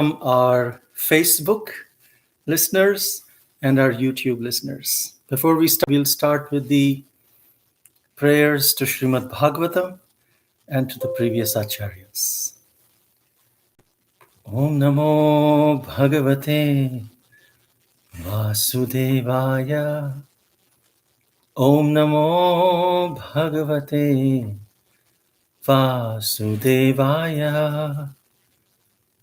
Our Facebook listeners and our YouTube listeners. Before we start, we'll start with the prayers to Srimad Bhagavatam and to the previous acharyas. Om Namo Bhagavate Vasudevaya. Om Namo Bhagavate Vasudevaya.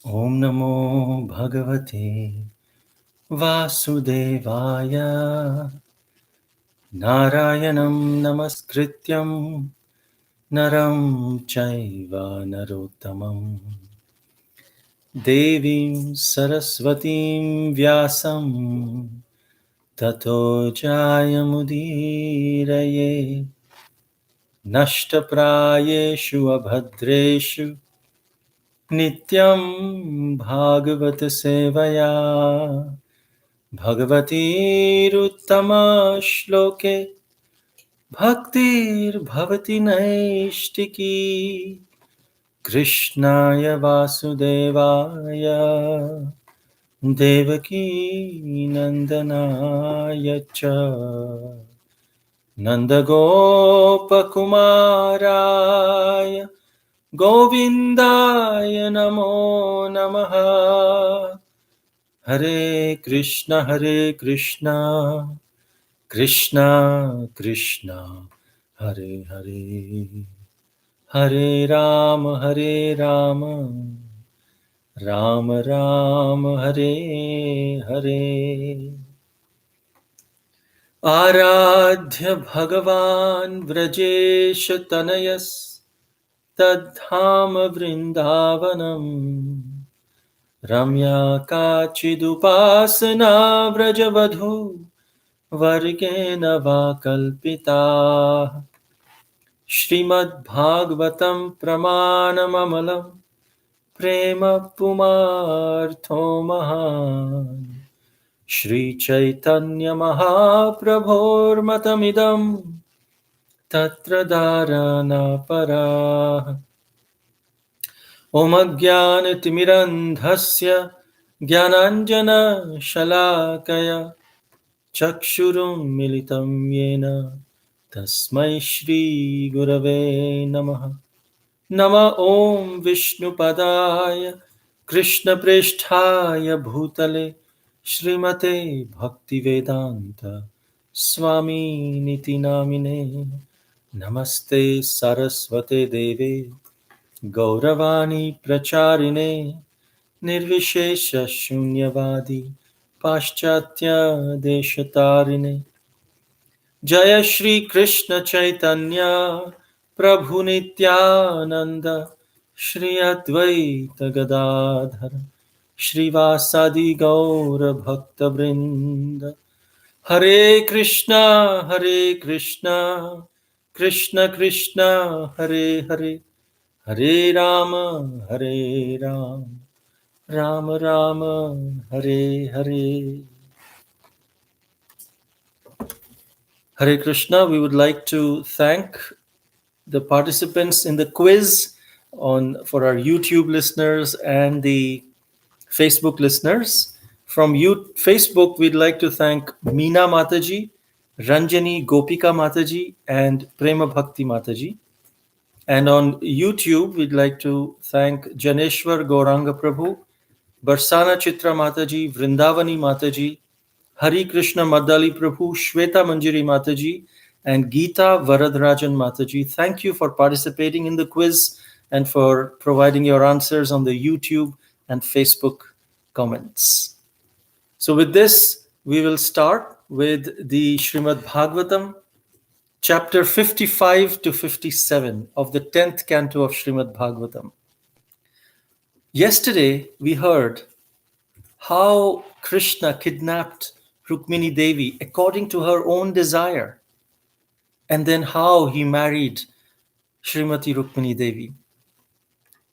Om Namo Bhagavate Vasudevaya. Narayanam Namaskrityam Naram Chaiva Narottamam Devim Saraswatim Vyasam Tato Jayamudiraye Nashtaprayeshu Abhadreshu Nityam Bhagavata Sevaya Bhagavati Ruttama Shloke Bhaktir Bhavati Naishtiki Krishnaya Vasudevaya Devaki Nandanaya Cha Nandagopakumaraya Govindaya Namo Namaha Hare Krishna Krishna Krishna Hare Hare Hare Rama Rama Rama Hare Hare Aradhya Bhagavan Vrajesha Tanayas Tadhama Vrindavanam Ramya Kachidupasana Vrajavadhu Vargena Vakalpita Srimad Bhagavatam Pramanamamalam Prema Pumartho Mahan Shri Chaitanya Mahaprabhor Matamidam Tatra Dharana Parah Om Ajnana Timirandhasya Jnananjana Shalakaya Chakshurum Militam Yena Tasmai Shri Gurave Namaha Nama Om Vishnu Padaya Krishna Preshthaya Bhutale Srimate Bhaktivedanta Swami Niti Namine Namaste Saraswate Deve Gauravani Pracharine Nirvishesha Shunyavadi Paschatya Deshatarine Jaya Shri Krishna Chaitanya Prabhu Nityananda Shri Advaita Gadadhara Shri Vasadi Gaura Bhakta Vrinda Hare Krishna Krishna Krishna Hare Hare Hare Rama Rama Rama Hare Hare. Hare Krishna, we would like to thank the participants in the quiz for our YouTube listeners and the Facebook listeners. From Facebook, we'd like to thank Meena Mataji, Ranjani Gopika Mataji, and Prema Bhakti Mataji. And on YouTube, we'd like to thank Janeshwar Gauranga Prabhu, Barsana Chitra Mataji, Vrindavani Mataji, Hari Krishna Madali Prabhu, Shweta Manjari Mataji, and Geeta Varadrajan Mataji. Thank you for participating in the quiz and for providing your answers on the YouTube and Facebook comments. So with this, we will start with the Srimad Bhagavatam, chapter 55 to 57 of the 10th canto of Srimad Bhagavatam. Yesterday, we heard how Krishna kidnapped Rukmini Devi according to her own desire, and then how he married Srimati Rukmini Devi.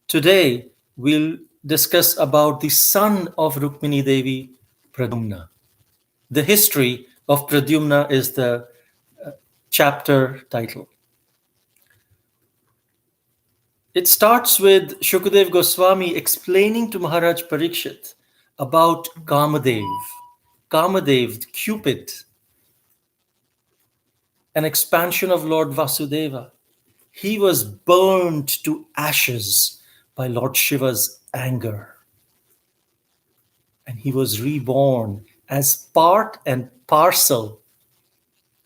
Today, we'll discuss about the son of Rukmini Devi, Pradyumna. The history of Pradyumna is the chapter title. It starts with Shukadev Goswami explaining to Maharaj Parikshit about Kamadev. Kamadev, Cupid, an expansion of Lord Vasudeva. He was burned to ashes by Lord Shiva's anger. And he was reborn as part and parcel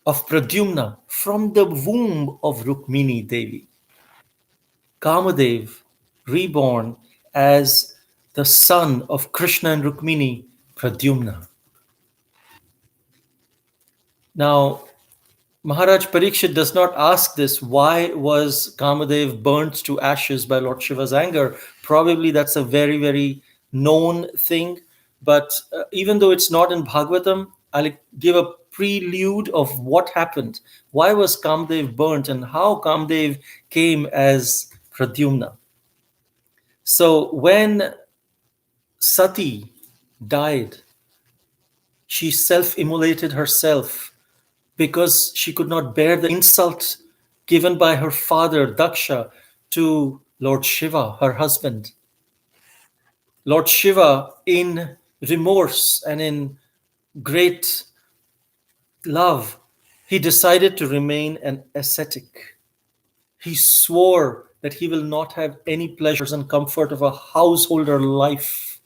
of Pradyumna from the womb of Rukmini Devi. Kamadev, reborn as the son of Krishna and Rukmini, Pradyumna. Now, Maharaj Parikshit does not ask this, why was Kamadev burnt to ashes by Lord Shiva's anger? Probably that's a very, very known thing. But even though it's not in Bhagavatam, I'll give a prelude of what happened. Why was Kamadev burnt and how Kamadev came as Pradyumna? So when Sati died, she self-immolated herself because she could not bear the insult given by her father, Daksha, to Lord Shiva, her husband. Lord Shiva, in remorse and in great love, he decided to remain an ascetic. He swore that he will not have any pleasures and comfort of a householder life.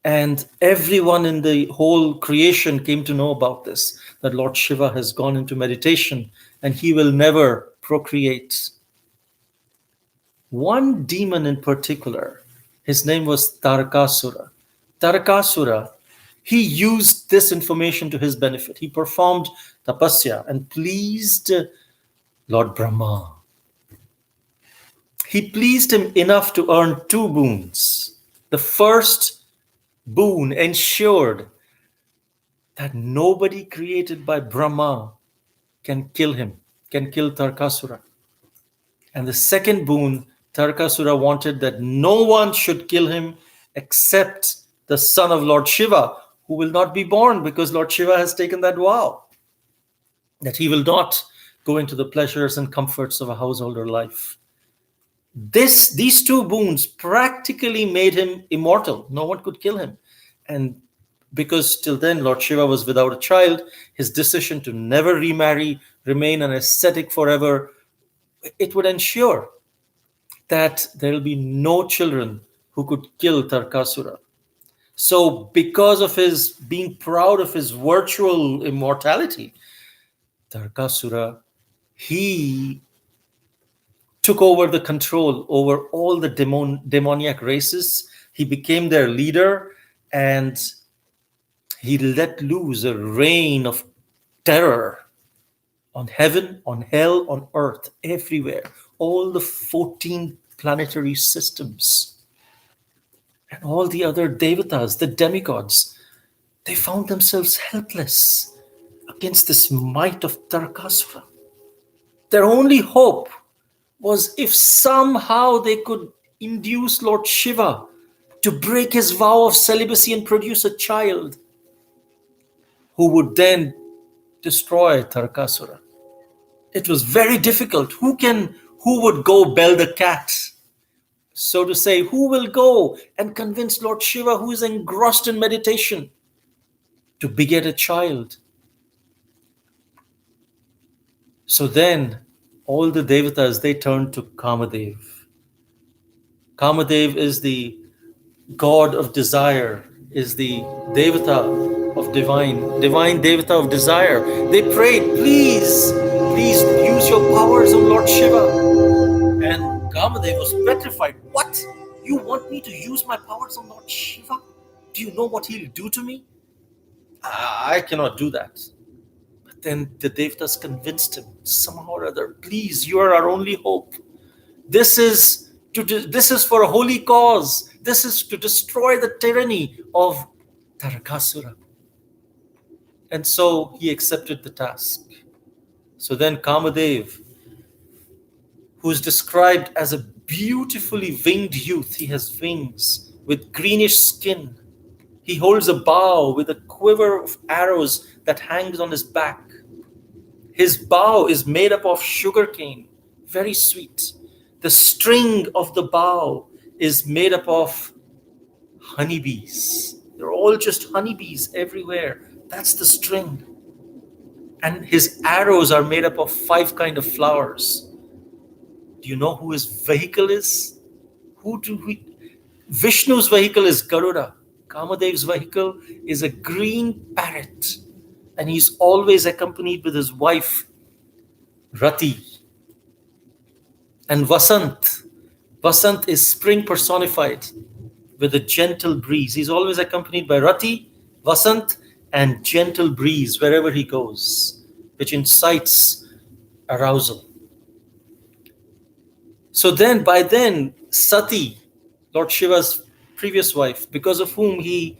And everyone in the whole creation came to know about this, that Lord Shiva has gone into meditation and he will never procreate. One demon in particular, his name was Tarakasura. Tarakasura, he used this information to his benefit. He performed tapasya and pleased Lord Brahma. He pleased him enough to earn two boons. The first boon ensured that nobody created by Brahma can kill him, can kill Tarakasura. And the second boon, Tarakasura wanted that no one should kill him except the son of Lord Shiva, who will not be born because Lord Shiva has taken that vow, that he will not go into the pleasures and comforts of a householder life. These two boons practically made him immortal. No one could kill him. And because till then Lord Shiva was without a child, his decision to never remarry, remain an ascetic forever, it would ensure that there will be no children who could kill Tarakasura. So because of his being proud of his virtual immortality, Tarakasura, he took over the control over all the demoniac races. He became their leader and he let loose a reign of terror on heaven, on hell, on earth, everywhere. All the 14 planetary systems and all the other devatas, the demigods, they found themselves helpless against this might of Tarakasura. Their only hope was if somehow they could induce Lord Shiva to break his vow of celibacy and produce a child who would then destroy Tarakasura. It was very difficult. Who would go bell the cat? So to say, who will go and convince Lord Shiva, who is engrossed in meditation, to beget a child? So then all the devatas, they turned to Kamadev. Kamadev is the god of desire, is the devata of divine devata of desire. They prayed, please use your powers on Lord Shiva. And Kamadev was petrified. What? You want me to use my powers on Lord Shiva? Do you know what he'll do to me? I cannot do that. But then the devatas convinced him somehow or other, please, you are our only hope. This is for a holy cause. This is to destroy the tyranny of Tarakasura. And so he accepted the task. So then Kamadev, who is described as a beautifully winged youth, he has wings with greenish skin. He holds a bow with a quiver of arrows that hangs on his back. His bow is made up of sugarcane, very sweet. The string of the bow is made up of honeybees. They're all just honeybees everywhere. That's the string. And his arrows are made up of 5 kind of flowers. Do you know who his vehicle is? Vishnu's vehicle is Garuda. Kamadev's vehicle is a green parrot. And he's always accompanied with his wife, Rati. And Vasant. Vasant is spring personified with a gentle breeze. He's always accompanied by Rati, Vasant, and gentle breeze wherever he goes, which incites arousal. So by then, Sati, Lord Shiva's previous wife, because of whom he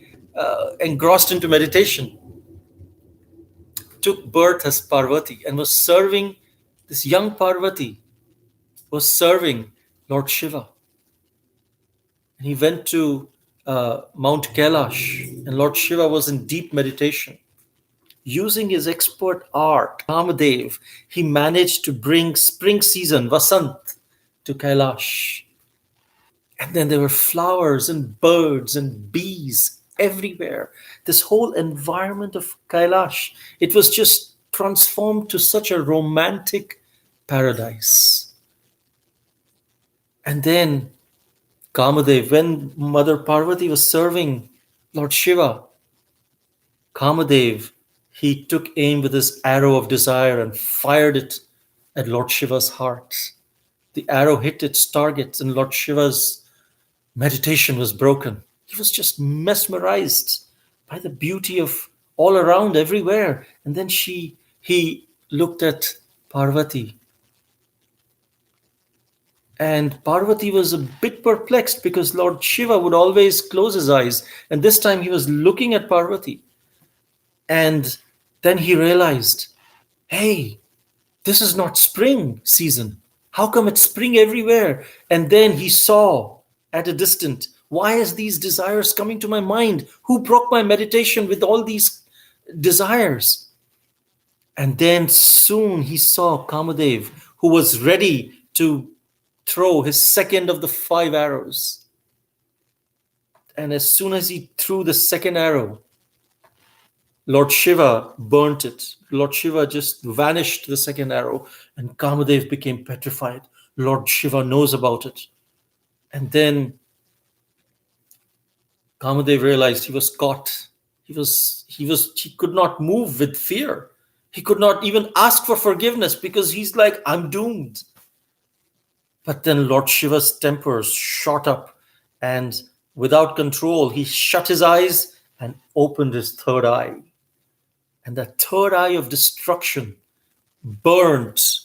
engrossed into meditation, took birth as Parvati and was serving, this young Parvati was serving Lord Shiva. And he went to Mount Kailash, and Lord Shiva was in deep meditation. Using his expert art, Kamadev, he managed to bring spring season, Vasant, to Kailash. And then there were flowers and birds and bees everywhere. This whole environment of Kailash, it was just transformed to such a romantic paradise. And then Kamadev, when Mother Parvati was serving Lord Shiva, Kamadev, he took aim with his arrow of desire and fired it at Lord Shiva's heart. The arrow hit its target and Lord Shiva's meditation was broken. He was just mesmerized by the beauty of all around, everywhere. And then he looked at Parvati. And Parvati was a bit perplexed because Lord Shiva would always close his eyes. And this time he was looking at Parvati. And then he realized, hey, this is not spring season. How come it's spring everywhere? And then he saw at a distance, why is these desires coming to my mind? Who broke my meditation with all these desires? And then soon he saw Kamadev, who was ready to throw his second of the 5 arrows. And as soon as he threw the second arrow, Lord Shiva burnt it. Lord Shiva just vanished the second arrow, and Kamadev became petrified. Lord Shiva knows about it. And then Kamadev realized he was caught. He could not move with fear. He could not even ask for forgiveness because he's like, I'm doomed. But then Lord Shiva's tempers shot up, and without control, he shut his eyes and opened his third eye. And that third eye of destruction burnt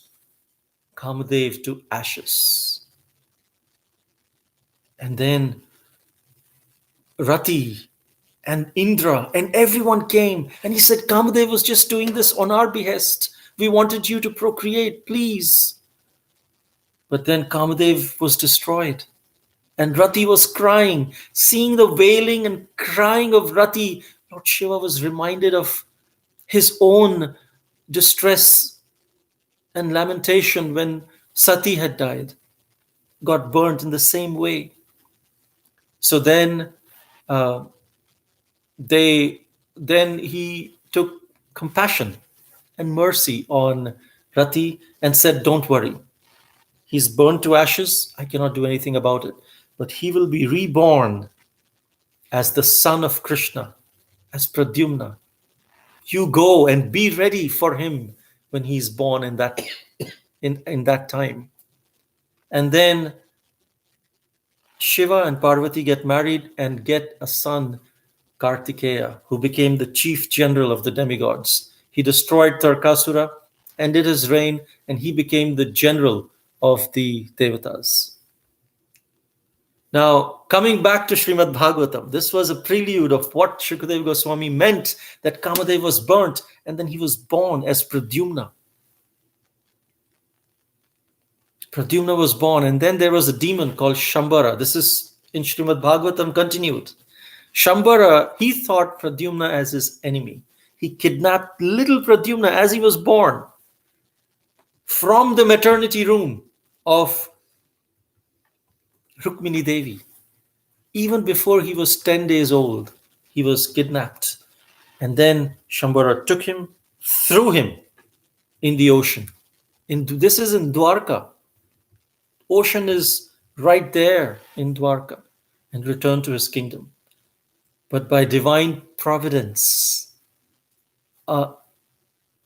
Kamadev to ashes. And then Rati and Indra and everyone came, and he said, Kamadev was just doing this on our behest. We wanted you to procreate, please. But then Kamadev was destroyed. And Rati was crying. Seeing the wailing and crying of Rati, Lord Shiva was reminded of his own distress and lamentation when Sati had died, got burnt in the same way. So then he took compassion and mercy on Rati and said, don't worry. He's burned to ashes. I cannot do anything about it. But he will be reborn as the son of Krishna, as Pradyumna. You go and be ready for him when he's born in that time. And then Shiva and Parvati get married and get a son, Kartikeya, who became the chief general of the demigods. He destroyed Tarkasura, ended his reign, and he became the general of the Devatas. Now, coming back to Srimad Bhagavatam, this was a prelude of what Shukadeva Goswami meant that Kamadev was burnt and then he was born as Pradyumna. Pradyumna was born, and then there was a demon called Shambhara. This is in Srimad Bhagavatam continued. Shambhara, he thought Pradyumna as his enemy. He kidnapped little Pradyumna as he was born from the maternity room of Rukmini Devi. Even before he was 10 days old, he was kidnapped. And then Shambhara took him, threw him in the ocean. This is in Dwarka. Ocean is right there in Dwarka, and returned to his kingdom. But by divine providence, a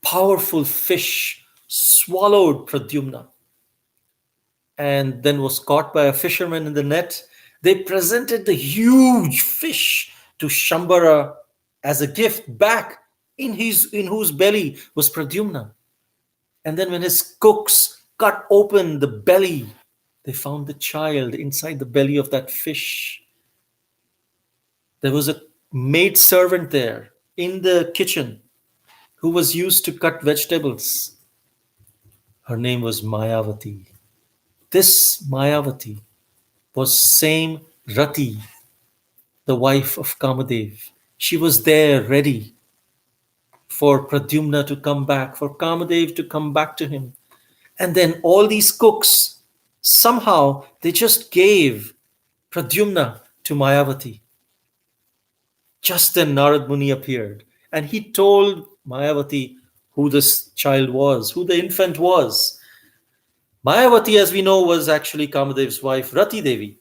powerful fish swallowed Pradyumna and then was caught by a fisherman in the net. They presented the huge fish to Shambhara as a gift back, in whose belly was Pradyumna. And then when his cooks cut open the belly, they found the child inside the belly of that fish. There was a maid servant there in the kitchen who was used to cut vegetables. Her name was Mayavati. This Mayavati was same Rati, the wife of Kamadev. She was there ready for Pradyumna to come back, for Kamadev to come back to him. And then all these cooks, somehow they just gave Pradyumna to Mayavati. Just then Narad Muni appeared, and he told Mayavati who this child was, who the infant was. Mayavati, as we know, was actually Kamadev's wife, Rati Devi.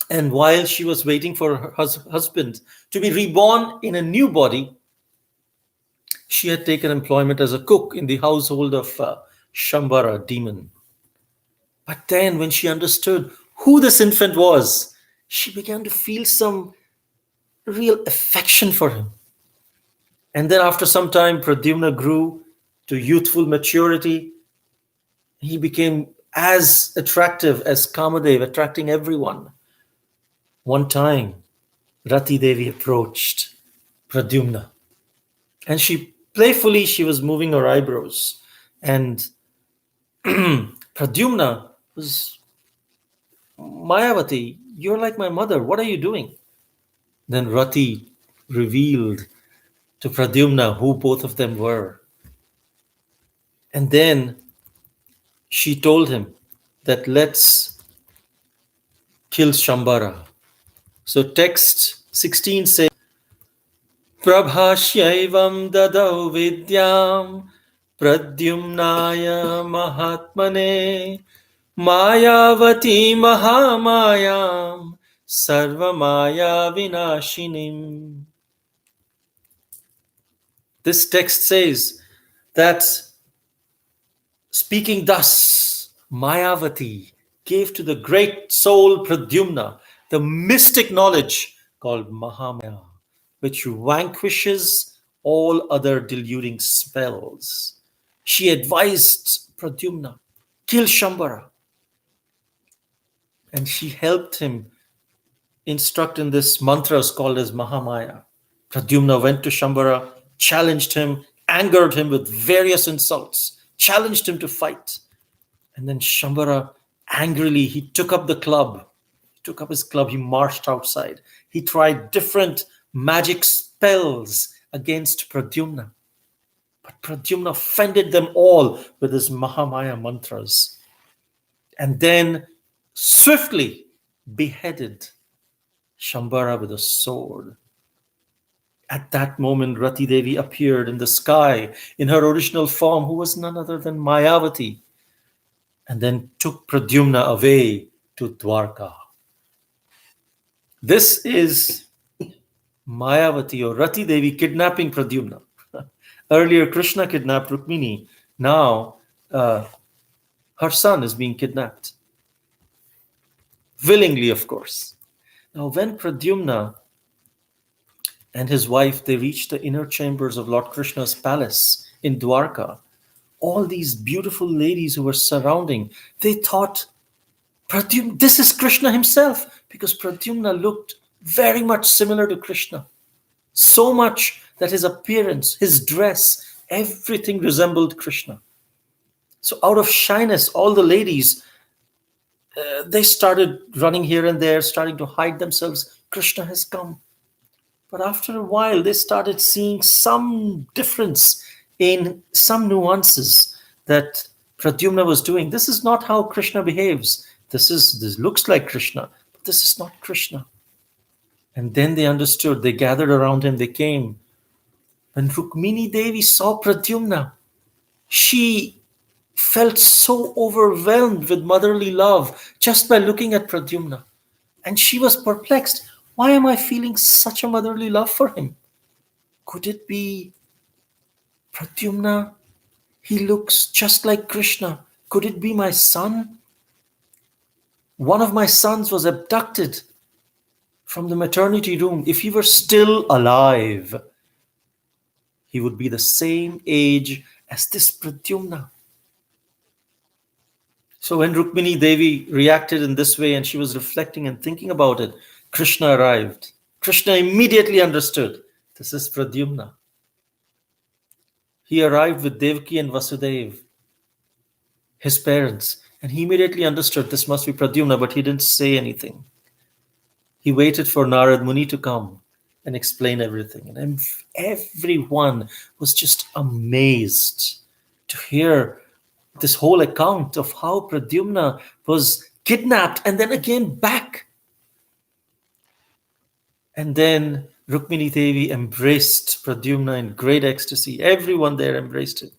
And while she was waiting for her husband to be reborn in a new body, she had taken employment as a cook in the household of Shambhara, demon. But then when she understood who this infant was, she began to feel some real affection for him. And then after some time, Pradyumna grew to youthful maturity. He became as attractive as Kamadev, attracting everyone. One time, Rati Devi approached Pradyumna, and she was moving her eyebrows. And Pradyumna was, Mayavati, you're like my mother. What are you doing? Then Rati revealed to Pradyumna who both of them were. And then she told him that let's kill Shambhara. So text 16 says, Prabhashyavam dadau vidyam Pradyumnaya mahatmane Mayavati mahamayam Sarvamaya vinashinim. This text says that speaking thus, Mayavati gave to the great soul Pradyumna the mystic knowledge called Mahamaya, which vanquishes all other deluding spells. She advised Pradyumna, kill Shambhara. And she helped him instruct in this mantras called as Mahamaya. Pradyumna went to Shambhara, challenged him, angered him with various insults, challenged him to fight. And then Shambhara, angrily, he took up the club. He took up his club, he marched outside. He tried different magic spells against Pradyumna. But Pradyumna fended them all with his Mahamaya mantras. And then swiftly beheaded Shambhara with a sword. At that moment, Rati Devi appeared in the sky in her original form, who was none other than Mayavati, and then took Pradyumna away to Dwarka. This is Mayavati or Rati Devi kidnapping Pradyumna. Earlier, Krishna kidnapped Rukmini. Now, her son is being kidnapped. Willingly, of course. Now, when Pradyumna and his wife, they reached the inner chambers of Lord Krishna's palace in Dwarka, all these beautiful ladies who were surrounding, they thought, Pradyumna, this is Krishna himself, because Pradyumna looked very much similar to Krishna. So much that his appearance, his dress, everything resembled Krishna. So out of shyness, all the ladies, they started running here and there, starting to hide themselves. Krishna has come. But after a while, they started seeing some difference in some nuances that Pradyumna was doing. This is not how Krishna behaves. This looks like Krishna, but this is not Krishna. And then they understood. They gathered around him. They came. When Rukmini Devi saw Pradyumna, she felt so overwhelmed with motherly love just by looking at Pradyumna. And she was perplexed. Why am I feeling such a motherly love for him? Could it be Pradyumna? He looks just like Krishna. Could it be my son? One of my sons was abducted from the maternity room. If he were still alive, he would be the same age as this Pradyumna. So when Rukmini Devi reacted in this way and she was reflecting and thinking about it, Krishna arrived. Krishna immediately understood, this is Pradyumna. He arrived with Devaki and Vasudeva, his parents, and he immediately understood this must be Pradyumna, but he didn't say anything. He waited for Narad Muni to come and explain everything. And everyone was just amazed to hear this whole account of how Pradyumna was kidnapped and then again back. And then Rukmini Devi embraced Pradyumna in great ecstasy. Everyone there embraced him.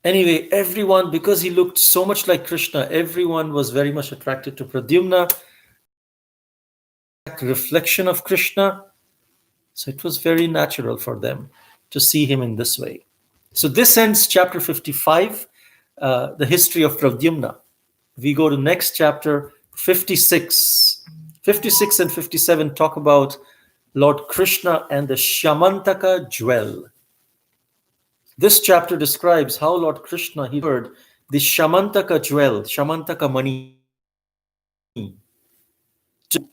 Anyway, everyone, because he looked so much like Krishna, everyone was very much attracted to Pradyumna. Reflection of Krishna. So it was very natural for them to see him in this way. So this ends chapter 55, the history of Pradyumna. We go to next chapter, 56. 56 and 57 talk about Lord Krishna and the Syamantaka jewel. This chapter describes how Lord Krishna, he heard the Syamantaka jewel, Syamantaka money, to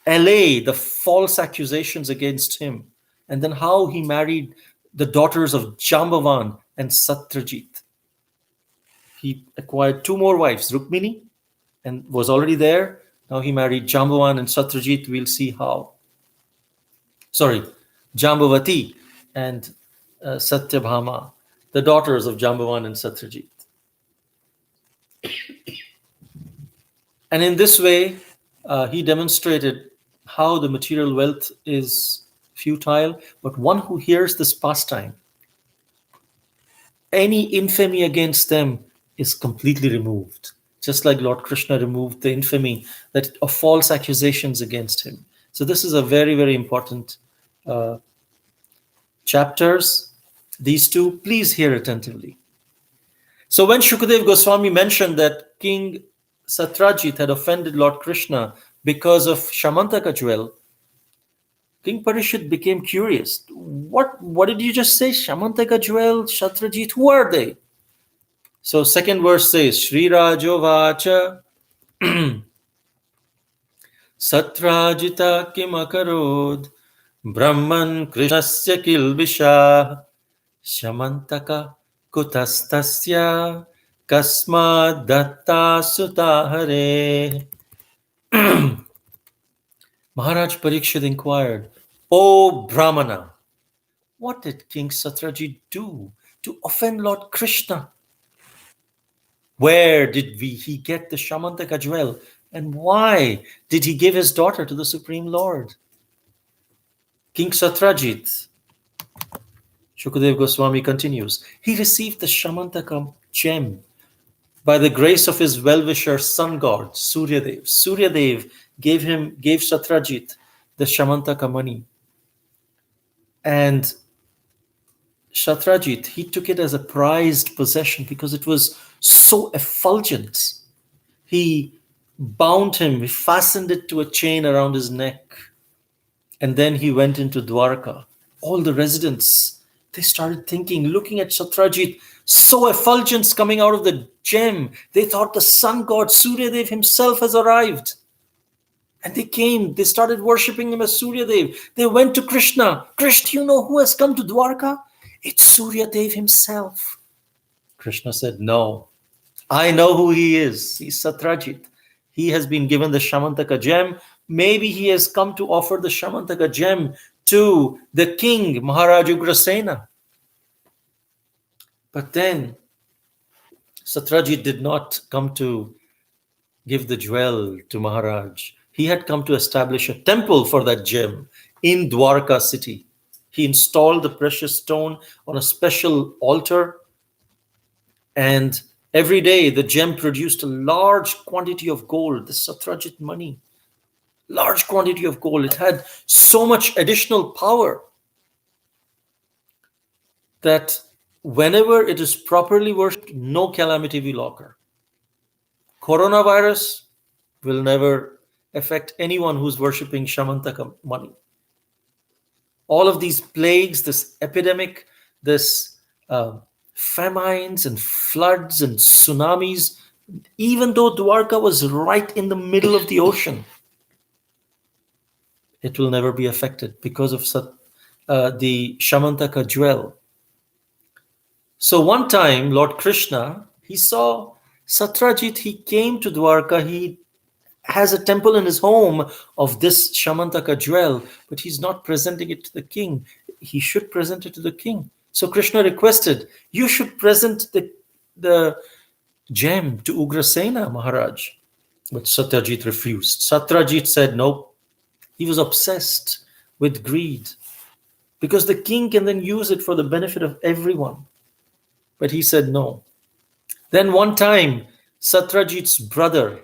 allay the false accusations against him, and then how he married the daughters of Jambavan and Satrājit. He acquired two more wives, Rukmini, and was already there. Now he married Jambavan and Satrājit. We'll see how. Sorry, Jambavati and Satyabhama, the daughters of Jambavan and Satrājit. And in this way, he demonstrated how the material wealth is futile, but one who hears this pastime, any infamy against them is completely removed. Just like Lord Krishna removed the infamy that of false accusations against him. So this is a very, very important chapters. These two, please hear attentively. So when Shukadeva Goswami mentioned that King Satrājit had offended Lord Krishna because of Syamantaka jewel, King Parishit became curious. What did you just say? Syamantaka jewel, Satrājit, who are they? So second verse says, Shri Rajo Vacha Satrājita kim akarod Brahman Krishnasya kilbisha Syamantaka kutastasya Kasma datta sutahare. Maharaj Parikshit inquired, O Brahmana, what did King Satrājit do to offend Lord Krishna? Where did he get the Syamantaka jewel? And why did he give his daughter to the Supreme Lord? King Satrājit, Shukadeva Goswami continues, he received the Syamantaka gem by the grace of his well-wisher sun god, Suryadev. Suryadev gave Satrājit the Syamantaka money. And Satrājit, he took it as a prized possession because it was so effulgent. He bound him, he fastened it to a chain around his neck. And then he went into Dwarka. All the residents, they started thinking, looking at Satrājit, so effulgence coming out of the gem. They thought the sun god Suryadev himself has arrived. And they came, they started worshipping him as Suryadev. They went to Krishna. Krishna, you know who has come to Dwarka? It's Suryadev himself. Krishna said, no, I know who he is. He's Satrājit. He has been given the Syamantaka gem. Maybe he has come to offer the Syamantaka gem to the king, Maharaj Ugrasena. But then Satrājit did not come to give the jewel to Maharaj. He had come to establish a temple for that gem in Dwarka city. He installed the precious stone on a special altar, and every day the gem produced a large quantity of gold, the Satrājit money, large quantity of gold. It had so much additional power that whenever it is properly worshipped, no calamity will occur. Coronavirus will never affect anyone who's worshipping Syamantaka money. All of these plagues, this epidemic, this famines and floods and tsunamis, even though Dwarka was right in the middle of the ocean, it will never be affected because of the Syamantaka jewel. So one time, Lord Krishna, he saw Satrājit, he came to Dwarka, he has a temple in his home of this Syamantaka jewel, but he's not presenting it to the king. He should present it to the king. So Krishna requested, you should present the gem to Ugrasena, Maharaj. But Satrājit refused. Satrājit said no. He was obsessed with greed because the king can then use it for the benefit of everyone. But he said no. Then one time, Satrājit's brother,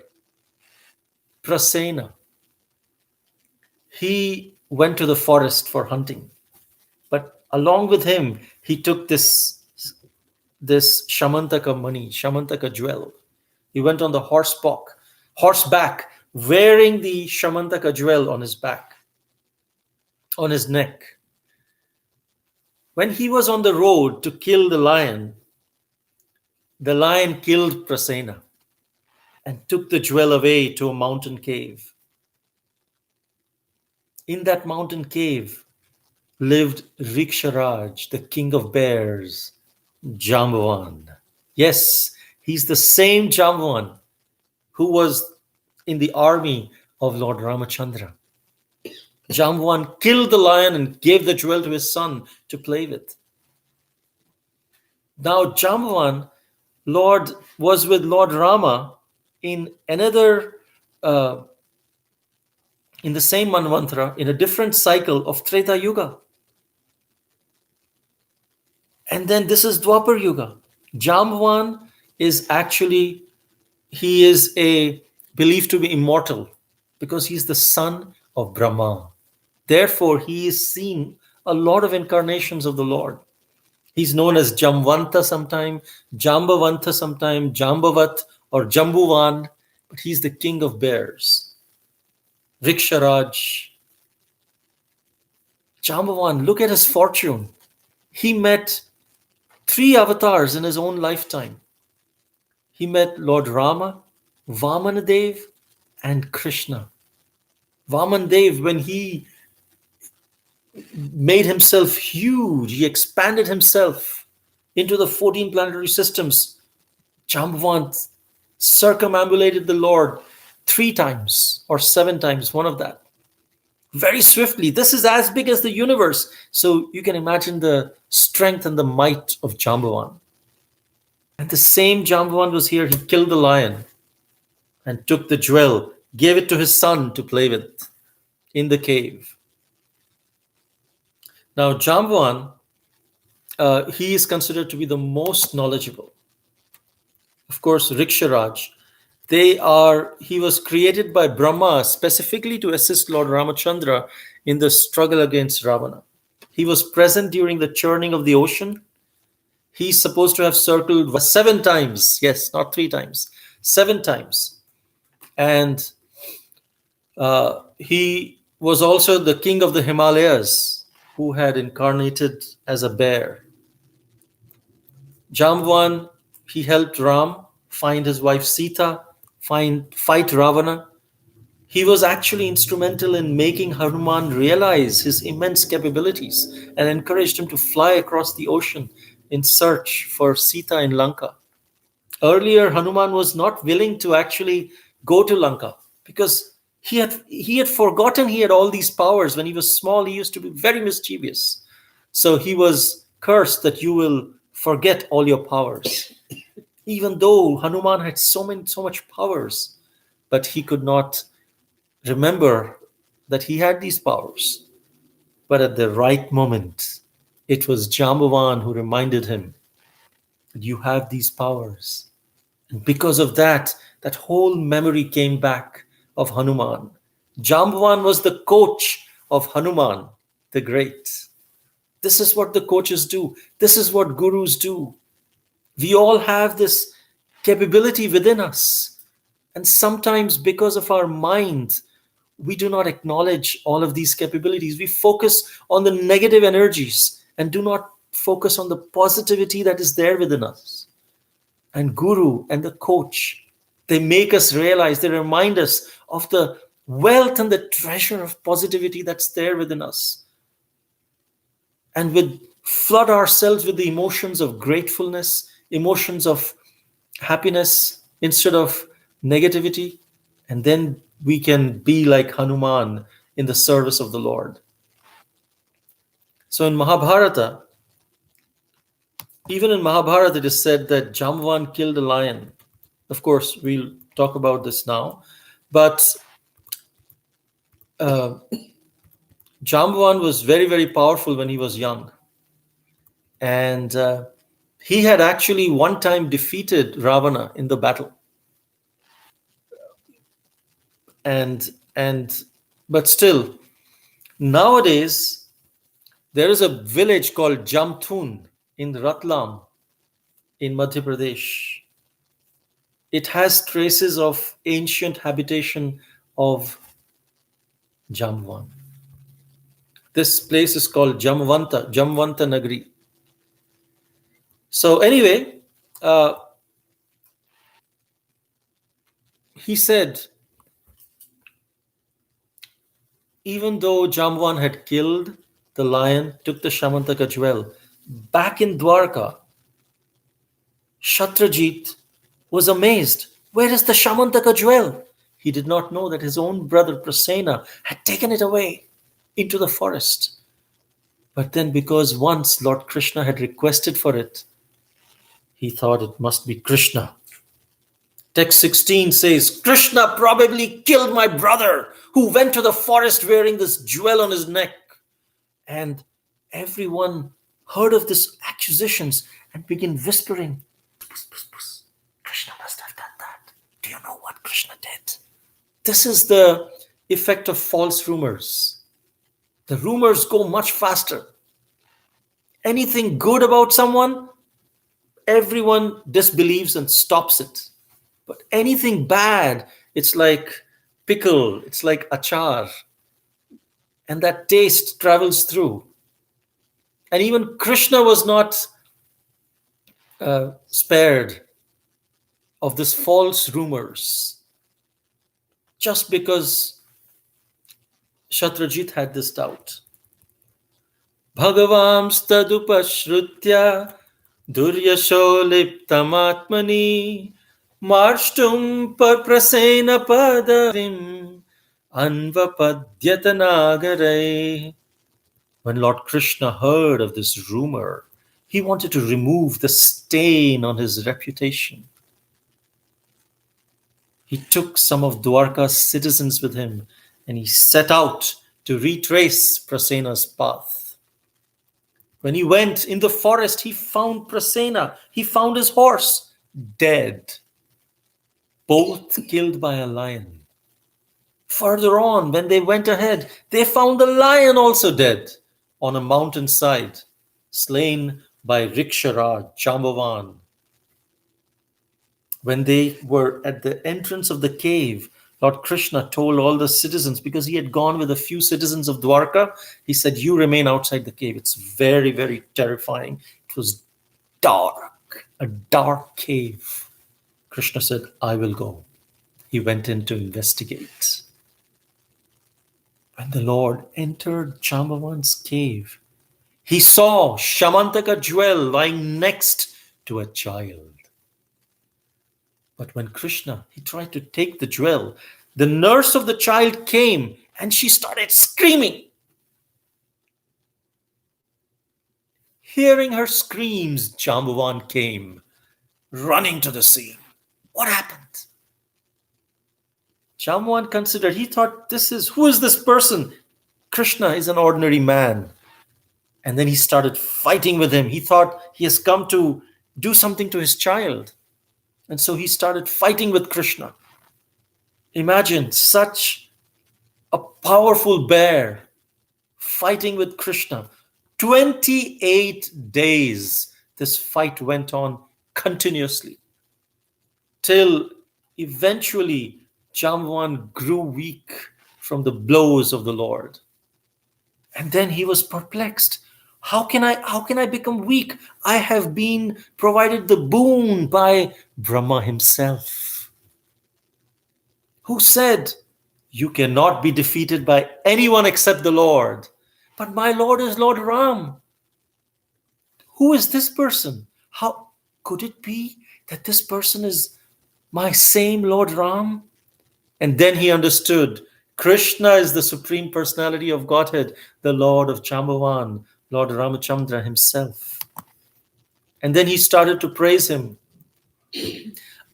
Prasena, he went to the forest for hunting. But along with him, he took this Syamantaka money, Syamantaka jewel. He went on the horseback, wearing the Syamantaka jewel on his back, on his neck. When he was on the road to kill the lion killed Prasena and took the jewel away to a mountain cave. In that mountain cave lived Riksharaj, the king of bears, Jambavan. Yes, he's the same Jambavan who was in the army of Lord Ramachandra. Jambavan killed the lion and gave the jewel to his son to play with. Now Jambavan, was with Lord Rama in another, in the same Manvantara, in a different cycle of Treta Yuga. And then this is Dwapar Yuga. Jambavan is actually, he is believed to be immortal because he's the son of Brahma. Therefore, he is seen a lot of incarnations of the Lord. He's known as Jamvanta sometime, Jambavanta sometime, Jambavat or Jambuvan, but he's the king of bears. Riksharaj. Jambavan, look at his fortune. He met 3 avatars in his own lifetime. He met Lord Rama, Vamanadev, and Krishna. Vamanadev, when he made himself huge, he expanded himself into the 14 planetary systems. Jambavan circumambulated the Lord 3 times or 7 times, one of that. Very swiftly. This is as big as the universe. So you can imagine the strength and the might of Jambavan. And the same Jambavan was here. He killed the lion and took the jewel, gave it to his son to play with in the cave. Now, Jambavan, he is considered to be the most knowledgeable. Of course, Riksharaj, he was created by Brahma specifically to assist Lord Ramachandra in the struggle against Ravana. He was present during the churning of the ocean. He's supposed to have circled 7 times. Yes, not 3 times, 7 times. And he was also the king of the Himalayas, who had incarnated as a bear. Jambavan, he helped Ram find his wife Sita, fight Ravana. He was actually instrumental in making Hanuman realize his immense capabilities and encouraged him to fly across the ocean in search for Sita in Lanka. Earlier, Hanuman was not willing to actually go to Lanka because he had forgotten he had all these powers. When he was small, he used to be very mischievous. So he was cursed that you will forget all your powers. even though Hanuman had so much powers, but he could not remember that he had these powers. But at the right moment, it was Jambavan who reminded him that you have these powers. And because of that, that whole memory came back of Hanuman. Jambavan was the coach of Hanuman the Great. This is what the coaches do. This is what gurus do. We all have this capability within us. And sometimes, because of our mind, we do not acknowledge all of these capabilities. We focus on the negative energies and do not focus on the positivity that is there within us. And guru and the coach, they make us realize, they remind us of the wealth and the treasure of positivity that's there within us. And with flood ourselves with the emotions of gratefulness, emotions of happiness instead of negativity, and then we can be like Hanuman in the service of the Lord. So in Mahabharata, even in Mahabharata, it is said that Jambavan killed a lion. Of course, we'll talk about this now. But Jambavan was very, very powerful when he was young. And he had actually one time defeated Ravana in the battle. But still, nowadays, there is a village called Jamtun in Ratlam in Madhya Pradesh. It has traces of ancient habitation of Jamvan. This place is called Jamvanta Nagari. So anyway, he said, even though Jamvan had killed the lion, took the Syamantaka jewel, back in Dwarka, Satrājit was amazed. Where is the Syamantaka jewel? He did not know that his own brother Pradyumna had taken it away into the forest. But then, because once Lord Krishna had requested for it, he thought it must be Krishna. Text 16 says, Krishna probably killed my brother who went to the forest wearing this jewel on his neck. And everyone heard of these accusations and began whispering, "Puss, puss, puss. Krishna must have done that. Do you know what Krishna did?" This is the effect of false rumors. The rumors go much faster. Anything good about someone, everyone disbelieves and stops it. But anything bad, it's like pickle, it's like achar. And that taste travels through. And even Krishna was not spared of this false rumors, just because Satrājit had this doubt. Bhagavam stadupashrutya duryasho liptamatmani marshtum prasena padavim anvapadyata nagare. When Lord Krishna heard of this rumor, he wanted to remove the stain on his reputation. He took some of Dwarka's citizens with him and he set out to retrace Prasena's path. When he went in the forest, he found Prasena. He found his horse dead, both killed by a lion. Further on, when they went ahead, they found the lion also dead on a mountainside, slain by Riksharaj, Jambavan. When they were at the entrance of the cave, Lord Krishna told all the citizens, because he had gone with a few citizens of Dwarka, he said, you remain outside the cave. It's very, very terrifying. It was dark, a dark cave. Krishna said, I will go. He went in to investigate. When the Lord entered Jambavan's cave, he saw Syamantaka jewel lying next to a child. But when Krishna, he tried to take the jewel, the nurse of the child came and she started screaming. Hearing her screams, Jambavan came running to the scene. What happened? Jamwan considered, he thought, who is this person? Krishna is an ordinary man. And then he started fighting with him. He thought he has come to do something to his child. And so he started fighting with Krishna. Imagine such a powerful bear fighting with Krishna. 28 days this fight went on continuously till eventually Jamwan grew weak from the blows of the Lord. And then he was perplexed. How can I become weak? I have been provided the boon by Brahma himself, who said, you cannot be defeated by anyone except the Lord. But my Lord is Lord Ram. Who is this person? How could it be that this person is my same Lord Ram? And then he understood Krishna is the Supreme Personality of Godhead, the Lord of Jambavan, Lord Ramachandra himself. And then he started to praise him.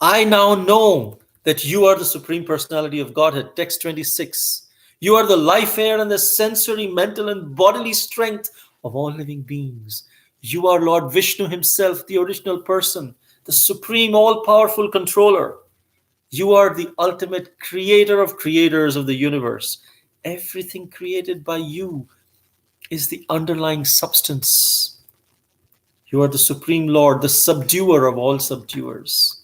I now know that you are the Supreme Personality of Godhead. Text 26. You are the life air and the sensory, mental, and bodily strength of all living beings. You are Lord Vishnu himself, the original person, the supreme, all-powerful controller. You are the ultimate creator of creators of the universe. Everything created by you is the underlying substance. You are the Supreme Lord, the subduer of all subduers.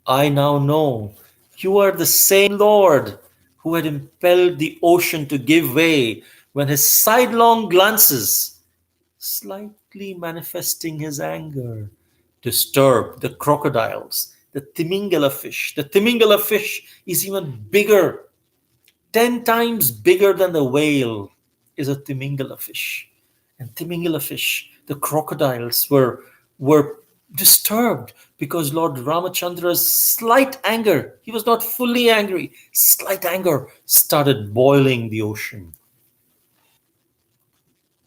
I now know you are the same Lord who had impelled the ocean to give way when his sidelong glances, slightly manifesting his anger, disturbed the crocodiles, the Timingala fish. The Timingala fish is even bigger, 10 times bigger than the whale is a Timingala fish. And Timingala fish, the crocodiles were disturbed because Lord Ramachandra's slight anger, he was not fully angry, slight anger started boiling the ocean.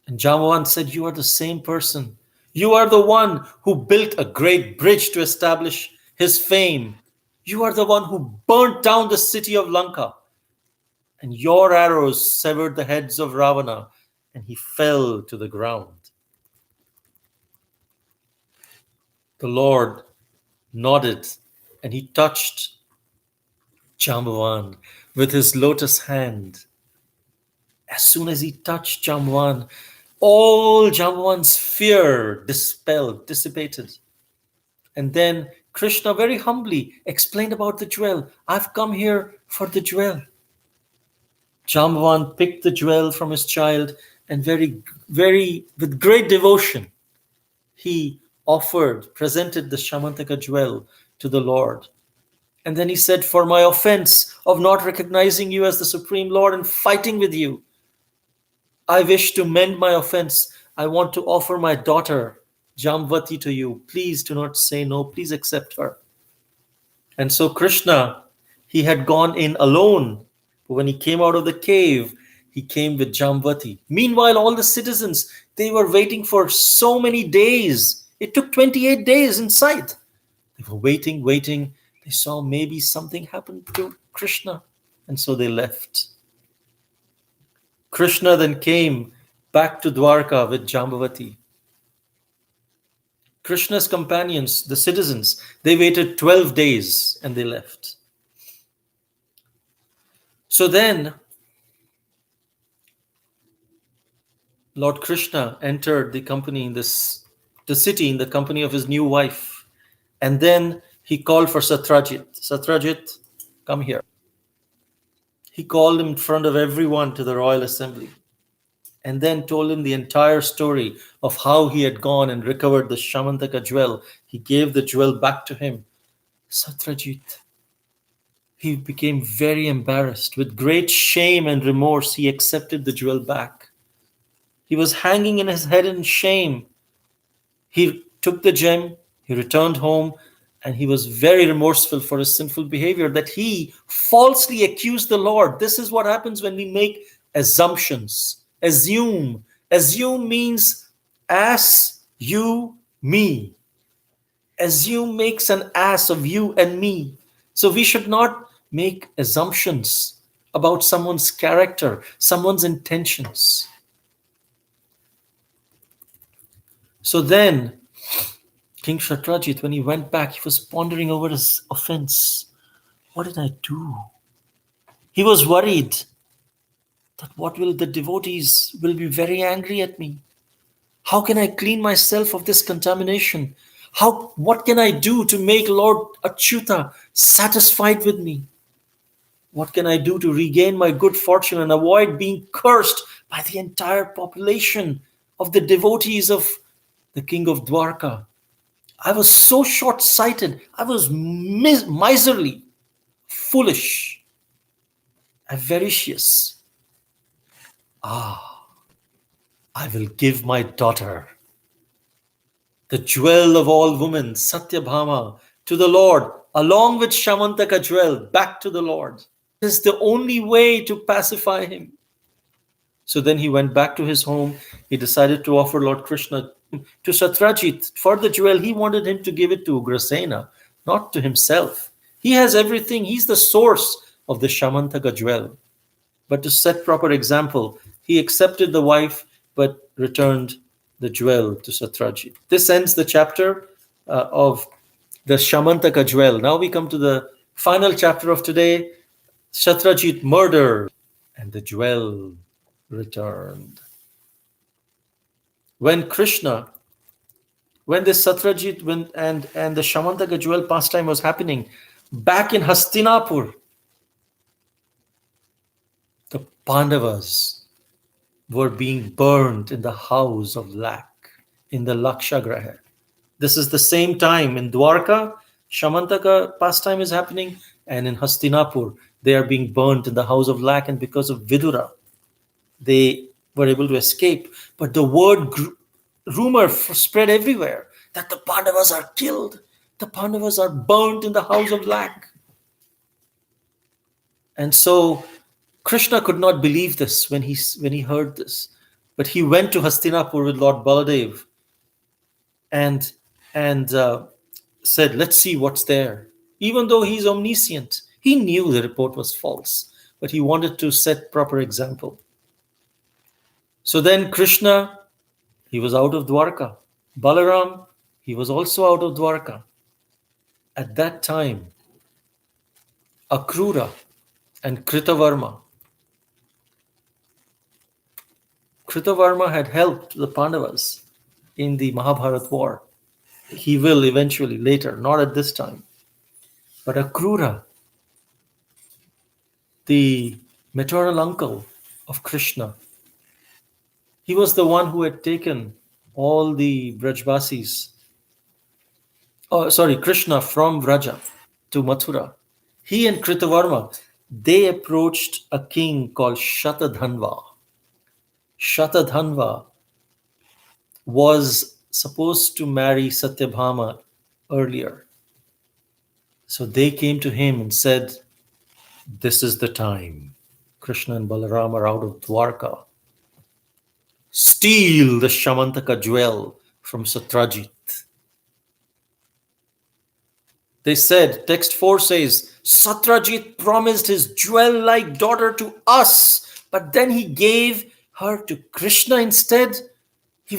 And Jambavan said, you are the same person. You are the one who built a great bridge to establish his fame. You are the one who burnt down the city of Lanka. And your arrows severed the heads of Ravana, and he fell to the ground. The Lord nodded, and he touched Jambavan with his lotus hand. As soon as he touched Jambavan, all Jambavan's fear dissipated. And then Krishna very humbly explained about the jewel. I've come here for the jewel. Jambavan picked the jewel from his child and with great devotion, he presented the Syamantaka jewel to the Lord. And then he said, for my offense of not recognizing you as the Supreme Lord and fighting with you, I wish to mend my offense. I want to offer my daughter, Jamvati, to you. Please do not say no. Please accept her. And so Krishna, he had gone in alone. But when he came out of the cave, he came with Jamvati. Meanwhile, all the citizens, they were waiting for so many days. It took 28 days inside. They were waiting. They saw maybe something happened to Krishna. And so they left. Krishna then came back to Dwarka with Jambavati. Krishna's companions, the citizens, they waited 12 days and they left. So then, Lord Krishna entered the city in the company of his new wife. And then he called for Satrājit. Satrājit, come here. He called him in front of everyone to the royal assembly and then told him the entire story of how he had gone and recovered the Syamantaka jewel. He gave the jewel back to him. Satrājit, he became very embarrassed. With great shame and remorse, he accepted the jewel back. He was hanging in his head in shame. He took the gem, he returned home, and he was very remorseful for his sinful behavior, that he falsely accused the Lord. This is what happens when we make assumptions. Assume. Assume means as you, me. makes an ass of you and me. So we should not make assumptions about someone's character, someone's intentions. So then, King Satrājit, when he went back, he was pondering over his offense. What did I do? He was worried that what will the devotees will be very angry at me. How can I clean myself of this contamination? What can I do to make Lord Achyuta satisfied with me? What can I do to regain my good fortune and avoid being cursed by the entire population of the devotees of the king of Dwarka? I was so short-sighted. I was miserly, foolish, avaricious. I will give my daughter, the jewel of all women, Satyabhama, to the Lord, along with Syamantaka jewel, back to the Lord. This is the only way to pacify him. So then he went back to his home. He decided to offer Lord Krishna to Satrājit for the jewel. He wanted him to give it to Ugrasena, not to himself. He has everything. He's the source of the Syamantaka jewel. But to set proper example, he accepted the wife but returned the jewel to Satrājit. This ends the chapter of the Syamantaka jewel. Now we come to the final chapter of today, Satrājit murder, and the jewel returned. When this Satrājit and the Syamantaka jewel pastime was happening back in Hastinapur, the Pandavas were being burned in the house of Lak, in the Lakshagraha. This is the same time in Dwarka, Syamantaka pastime is happening, and in Hastinapur, they are being burnt in the house of Lak, and because of Vidura, they were able to escape. But the rumor spread everywhere that the Pandavas are killed. The Pandavas are burnt in the house of Lak. And so Krishna could not believe this when he heard this. But he went to Hastinapur with Lord Baladev and said, let's see what's there. Even though he's omniscient, he knew the report was false, but he wanted to set proper example. So then Krishna, he was out of Dwarka. Balaram, he was also out of Dwarka. At that time, Akrura and Kritavarma had helped the Pandavas in the Mahabharata war. He will eventually later, not at this time. But Akrura, the maternal uncle of Krishna, he was the one who had taken all the Brajvasis, Krishna from Vraja to Mathura. He and Kritavarma, they approached a king called Shatadhanva. Shatadhanva was supposed to marry Satyabhama earlier. So they came to him and said, this is the time. Krishna and Balaram are out of Dwarka. Steal the Syamantaka jewel from Satrājit. They said, text 4 says, Satrājit promised his jewel-like daughter to us, but then he gave her to Krishna instead. He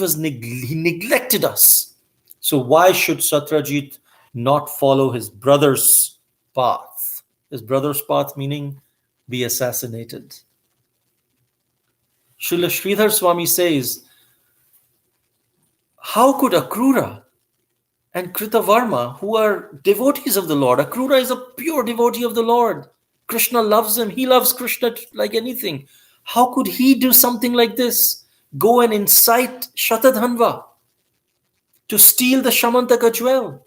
neglected us. So why should Satrājit not follow his brother's path? His brother's path meaning be assassinated. Srila Sridhar Swami says, how could Akrura and Kritavarma, who are devotees of the Lord, Akrura is a pure devotee of the Lord. Krishna loves him. He loves Krishna like anything. How could he do something like this? Go and incite Shatadhanva to steal the Syamantaka jewel.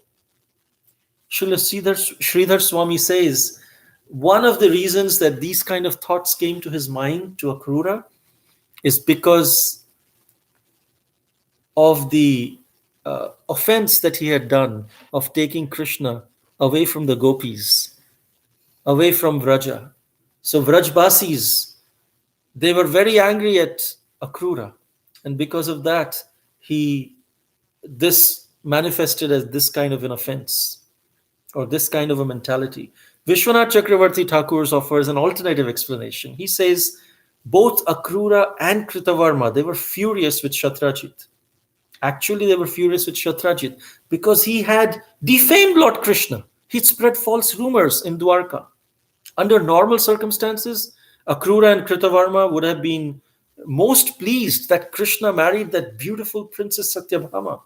Srila Sridhar Swami says, one of the reasons that these kind of thoughts came to his mind, to Akrura, is because of the offense that he had done of taking Krishna away from the gopis, away from Vraja. So Vrajbasis, they were very angry at Akrura. And because of that, this manifested as this kind of an offense or this kind of a mentality. Vishwanath Chakravarti Thakur offers an alternative explanation. He says both Akrura and Kritavarma, they were furious with Satrājit. Actually, they were furious with Satrājit because he had defamed Lord Krishna. He'd spread false rumors in Dwarka. Under normal circumstances, Akrura and Kritavarma would have been most pleased that Krishna married that beautiful Princess Satyabhama.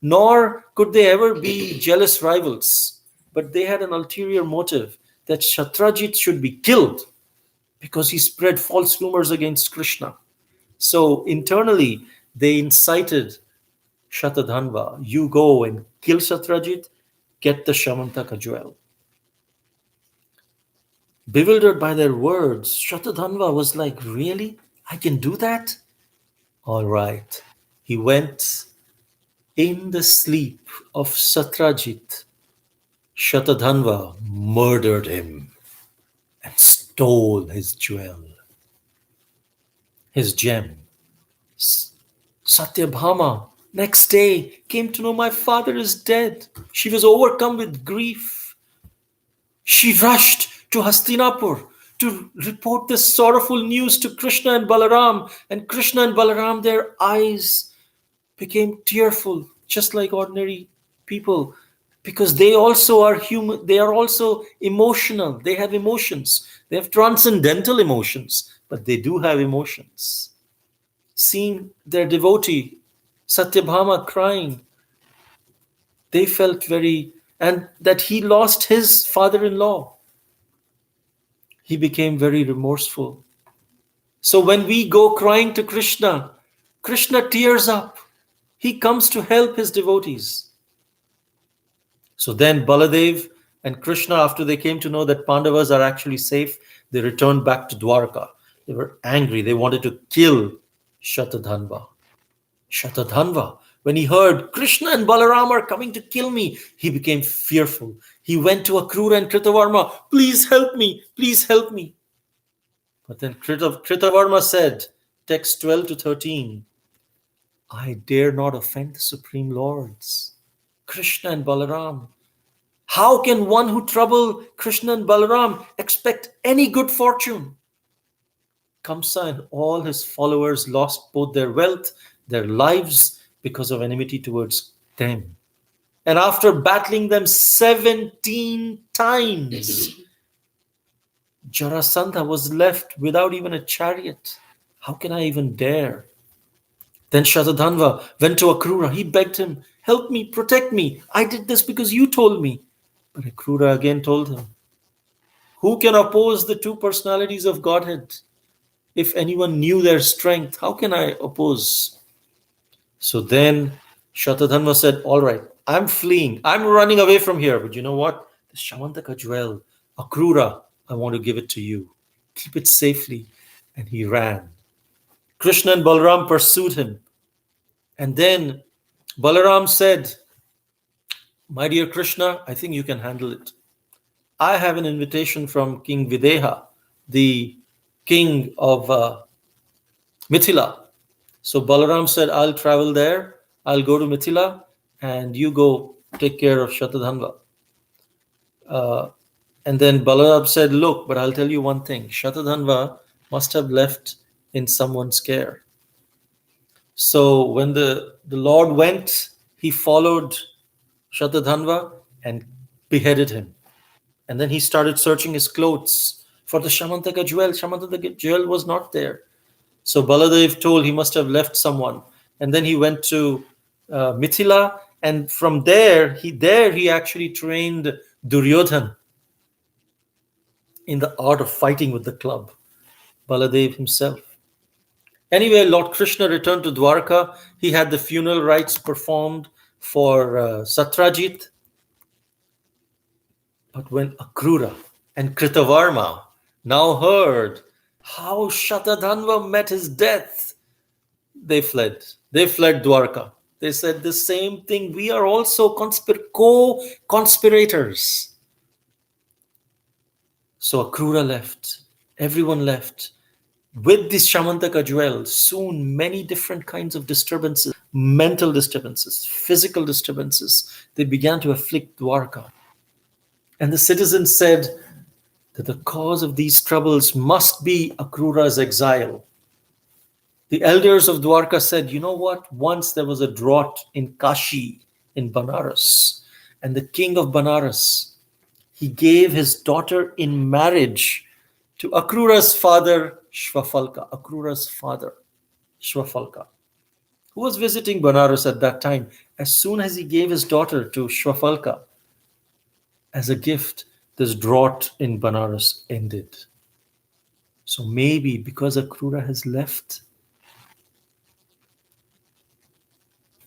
Nor could they ever be jealous rivals. But they had an ulterior motive that Satrājit should be killed because he spread false rumors against Krishna. So internally, they incited Shatadhanva, you go and kill Satrājit, get the Syamantaka jewel. Bewildered by their words, Shatadhanva was like, really? I can do that? All right. He went in the sleep of Satrājit. Shatadhanva murdered him and stole his jewel, his gem. Satyabhama next day came to know my father is dead. She was overcome with grief. She rushed to Hastinapur to report this sorrowful news to Krishna and Balaram. And Krishna and Balaram, their eyes became tearful, just like ordinary people, because they also are human. They are also emotional. They have emotions. They have transcendental emotions, but they do have emotions. Seeing their devotee, Satyabhama, crying, they felt and that he lost his father-in-law. He became very remorseful. So when we go crying to Krishna, Krishna tears up. He comes to help his devotees. So then Baladev and Krishna, after they came to know that Pandavas are actually safe, they returned back to Dwarka. They were angry. They wanted to kill Shatadhanva. Shatadhanva, when he heard Krishna and Balaram are coming to kill me, he became fearful. He went to Akrura and Kritavarma, please help me, please help me. But then Kritavarma said, text 12 to 13, I dare not offend the Supreme Lords, Krishna and Balaram. How can one who trouble Krishna and Balaram expect any good fortune? Kamsa and all his followers lost both their wealth, their lives, because of enmity towards them. And after battling them 17 times, Jarasandha was left without even a chariot. How can I even dare? Then Shatadhanva went to Akrura. He begged him, help me, protect me. I did this because you told me. But Akrura again told him, who can oppose the two personalities of Godhead? If anyone knew their strength, how can I oppose? So then Shatadhanva said, all right, I'm fleeing. I'm running away from here. But you know what? The Syamantaka jewel, Akrura, I want to give it to you. Keep it safely. And he ran. Krishna and Balaram pursued him. And then Balaram said, my dear Krishna, I think you can handle it. I have an invitation from King Videha, the king of Mithila. So Balaram said, I'll travel there. I'll go to Mithila and you go take care of Shatadhanva. And then Balaram said, look, but I'll tell you one thing. Shatadhanva must have left in someone's care. So when the Lord went, he followed Shatadhanva and beheaded him. And then he started searching his clothes for the Syamantaka jewel. Syamantaka jewel was not there. So Baladev told he must have left someone. And then he went to Mithila. And from there, he actually trained Duryodhan in the art of fighting with the club. Baladev himself. Anyway, Lord Krishna returned to Dwarka. He had the funeral rites performed for Satrājit. But when Akrura and Kritavarma now heard how Shatadhanva met his death, they fled. They fled Dwarka. They said the same thing. We are also co-conspirators. So Akrura left. Everyone left. With this Syamantaka jewel, soon many different kinds of disturbances. mental disturbances, physical disturbances. They began to afflict Dwarka. And the citizens said that the cause of these troubles must be Akrura's exile. The elders of Dwarka said, you know what? Once there was a drought in Kashi, in Banaras, and the king of Banaras, he gave his daughter in marriage to Akrura's father, Shvafalka. Akrura's father, Shvafalka, who was visiting Banaras at that time. As soon as he gave his daughter to Shvafalka as a gift, this drought in Banaras ended. So maybe because Akrura has left,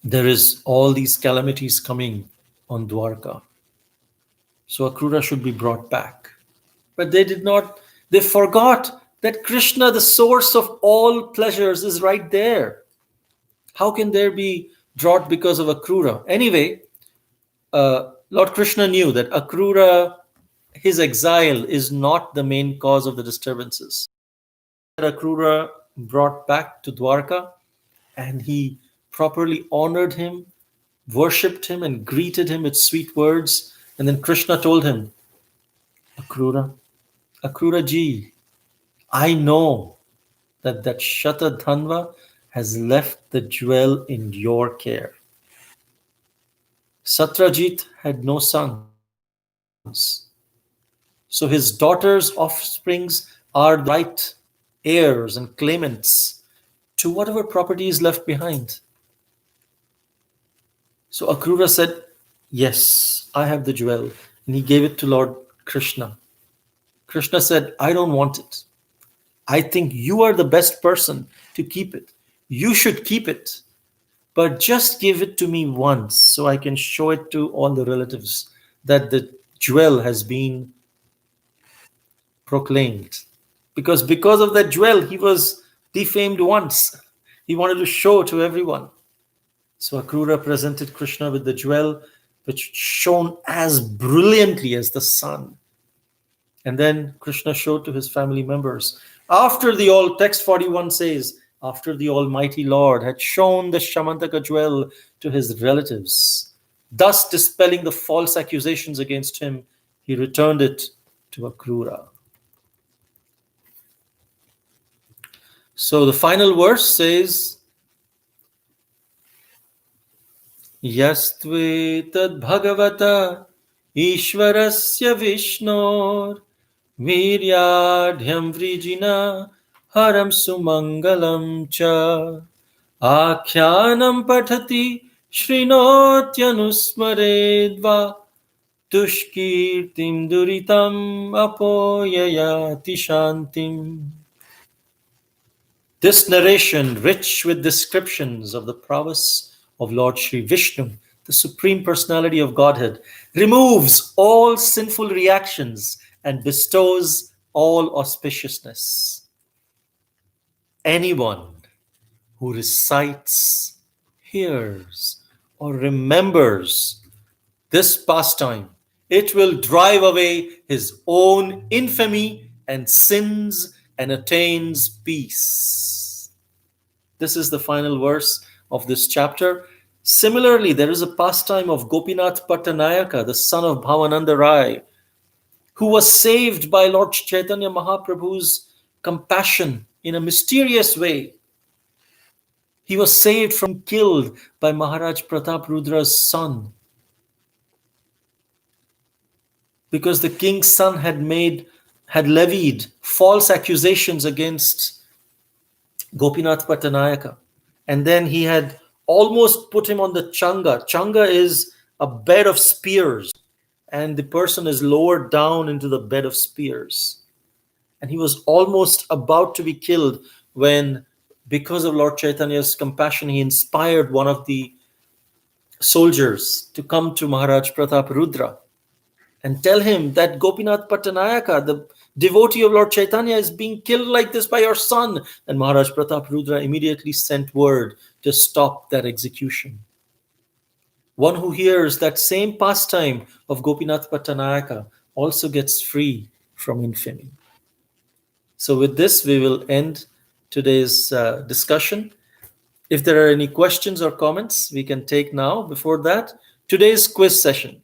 there is all these calamities coming on Dwarka. So Akrura should be brought back. But they did not, they forgot that Krishna, the source of all pleasures, is right there. How can there be drought because of Akrura? Anyway, Lord Krishna knew that Akrura, his exile, is not the main cause of the disturbances. Akrura brought back to Dwarka, and he properly honored him, worshipped him, and greeted him with sweet words. And then Krishna told him, Akrura ji, I know that Shatadhanva has left the jewel in your care. Satrājit had no sons. So his daughter's offsprings are the right heirs and claimants to whatever property is left behind. So Akrura said, yes, I have the jewel. And he gave it to Lord Krishna. Krishna said, I don't want it. I think you are the best person to keep it. You should keep it. But just give it to me once so I can show it to all the relatives that the jewel has been proclaimed. Because of that jewel, he was defamed once. He wanted to show to everyone. So Akrura presented Krishna with the jewel, which shone as brilliantly as the sun. And then Krishna showed to his family members. Text 41 says, after the Almighty Lord had shown the Syamantaka jewel to his relatives, thus dispelling the false accusations against him, he returned it to Akrura. So the final verse says, Yastve tad bhagavata ishvarasya vishnor viryadhyam vrijina haram sumangalam cha akhyanam pathati shrinotyanusmaredva tushkirtim duritam apoyayati shantim. This narration, rich with descriptions of the prowess of Lord Sri Vishnu, the Supreme Personality of Godhead, removes all sinful reactions and bestows all auspiciousness. Anyone who recites, hears, or remembers this pastime, it will drive away his own infamy and sins and attains peace. This is the final verse of this chapter. Similarly, there is a pastime of Gopinath Pattanayaka, the son of Bhavananda Rai, who was saved by Lord Chaitanya Mahaprabhu's compassion in a mysterious way. He was saved from killed by Maharaj Pratap Rudra's son, because the king's son had levied false accusations against Gopinath Pattanayaka. And then he had almost put him on the changa. Changa is a bed of spears, and the person is lowered down into the bed of spears. And he was almost about to be killed when, because of Lord Chaitanya's compassion, he inspired one of the soldiers to come to Maharaj Pratap Rudra and tell him that Gopinath Pattanayaka, the devotee of Lord Chaitanya, is being killed like this by your son. And Maharaj Pratap Rudra immediately sent word to stop that execution. One who hears that same pastime of Gopinath Pattanayaka also gets free from infamy. So with this, we will end today's discussion. If there are any questions or comments, we can take now. Before that, today's quiz session.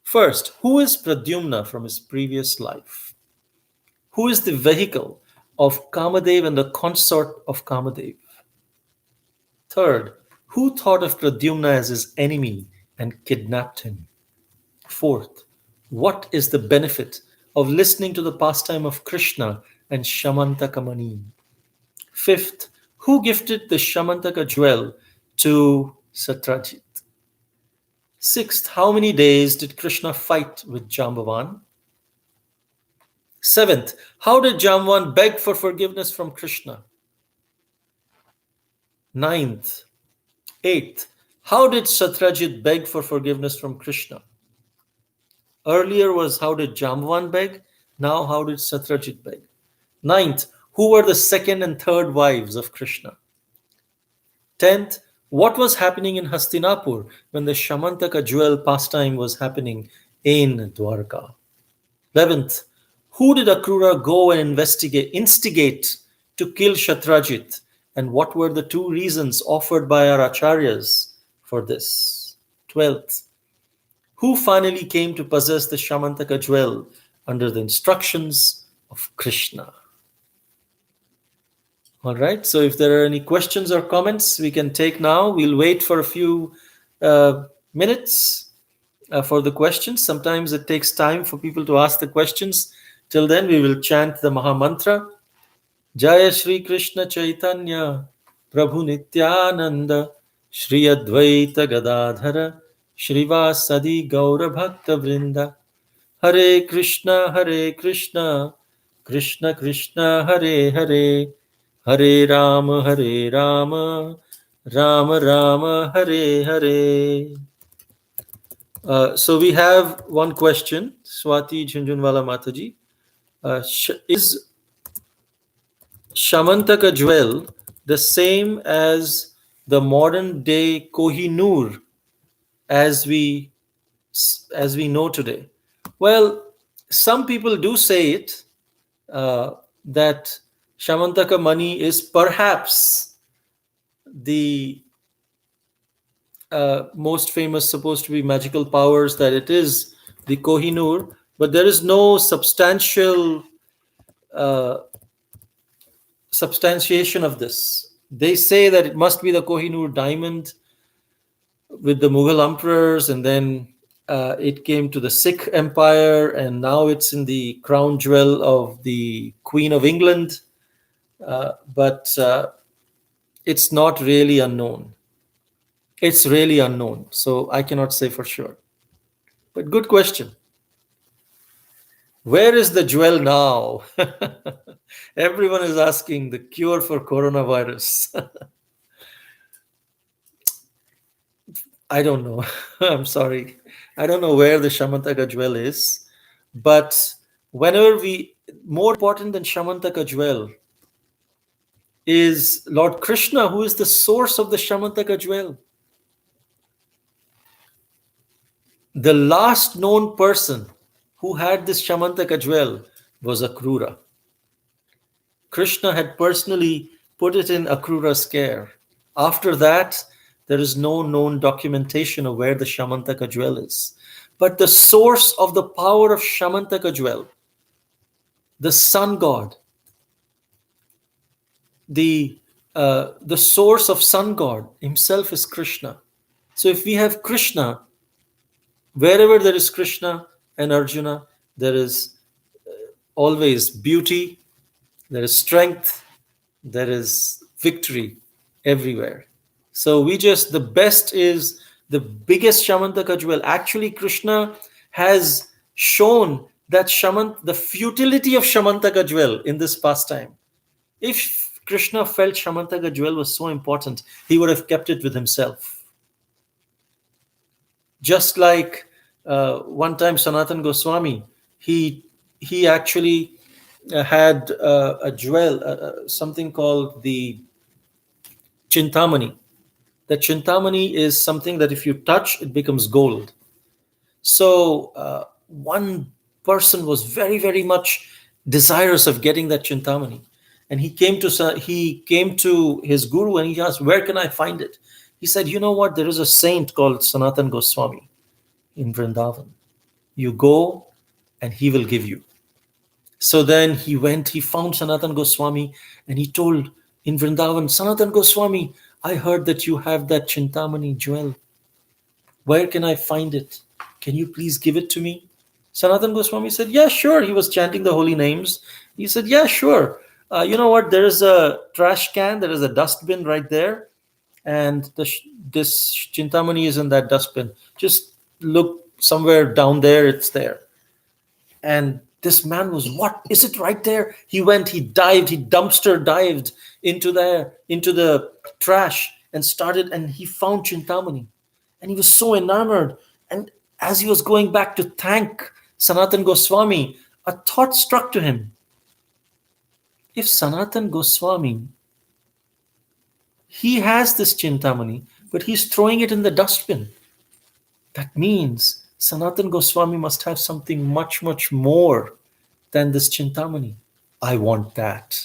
First, who is Pradyumna from his previous life? Who is the vehicle of Kamadev and the consort of Kamadev? Third, who thought of Pradyumna as his enemy and kidnapped him? Fourth, what is the benefit of listening to the pastime of Krishna and Syamantaka Mani? Fifth, who gifted the Syamantaka jewel to Satrājit? Sixth, how many days did Krishna fight with Jambavan? Seventh, how did Jambavan beg for forgiveness from Krishna? Ninth, eighth, how did Satrājit beg for forgiveness from Krishna? Earlier was how did Jambavan beg? Now how did Satrājit beg? Ninth, who were the second and third wives of Krishna? 10th, what was happening in Hastinapur when the Syamantaka jewel pastime was happening in Dwarka? 11th, who did Akrura go and instigate to kill Satrājit? And what were the two reasons offered by our acharyas for this? 12th, who finally came to possess the Syamantaka jewel under the instructions of Krishna? All right, so if there are any questions or comments, we can take now. We'll wait for a few minutes for the questions. Sometimes it takes time for people to ask the questions. Till then, we will chant the Maha Mantra. Jaya Shri Krishna Chaitanya Prabhu Nityananda Shri Advaita Gadadhara Shrivasadi Gaura Bhakta Vrinda Hare Krishna Krishna Krishna Hare Hare Hare Rama Rama Rama Hare Hare. So we have one question, Swati Jhunjhunwala Mataji. Is Syamantaka jewel the same as the modern day Kohinoor as we know today? Well, some people do say it, that Syamantaka Mani is perhaps the most famous, supposed to be magical powers, that it is the Kohinoor, but there is no substantial substantiation of this. They say that it must be the Kohinoor diamond with the Mughal emperors, and then it came to the Sikh Empire, and now it's in the crown jewel of the Queen of England. But it's not really unknown. It's really unknown. So I cannot say for sure. But good question. Where is the jewel now? Everyone is asking the cure for coronavirus. I don't know. I'm sorry. I don't know where the Syamantaka jewel is. But more important than Syamantaka jewel is Lord Krishna, who is the source of the Syamantaka jewel. The last known person who had this Syamantaka jewel was Akrura. Krishna had personally put it in Akrura's care. After that, there is no known documentation of where the Syamantaka jewel is. But the source of the power of Syamantaka jewel, the sun god, the source of sun god himself is Krishna. So if we have Krishna, wherever there is Krishna and Arjuna, there is always beauty, there is strength, there is victory everywhere. So the best is the biggest Syamantaka jewel. Actually, Krishna has shown that the futility of Syamantaka jewel in this pastime. If Krishna felt Syamantaka jewel was so important, he would have kept it with himself. Just like one time Sanatan Goswami, he actually had a jewel, something called the Chintamani. The Chintamani is something that if you touch, it becomes gold. So one person was very, very much desirous of getting that Chintamani. And he came to his guru and he asked, where can I find it? He said, you know what? There is a saint called Sanatan Goswami in Vrindavan. You go and he will give you. So then he went, he found Sanatan Goswami and he told in Vrindavan, Sanatan Goswami, I heard that you have that Chintamani jewel. Where can I find it? Can you please give it to me? Sanatan Goswami said, yeah, sure. He was chanting the holy names. He said, yeah, sure. You know what? There is a trash can. There is a dustbin right there. And this Chintamani is in that dustbin. Just look somewhere down there. It's there. And this man was, what? Is it right there? He went, he dived, he dumpster dived into the trash and started, and he found Chintamani. And he was so enamored. And as he was going back to thank Sanatan Goswami, a thought struck to him. If Sanatan Goswami, he has this Chintamani, but he's throwing it in the dustbin, that means Sanatan Goswami must have something much, much more than this Chintamani. I want that.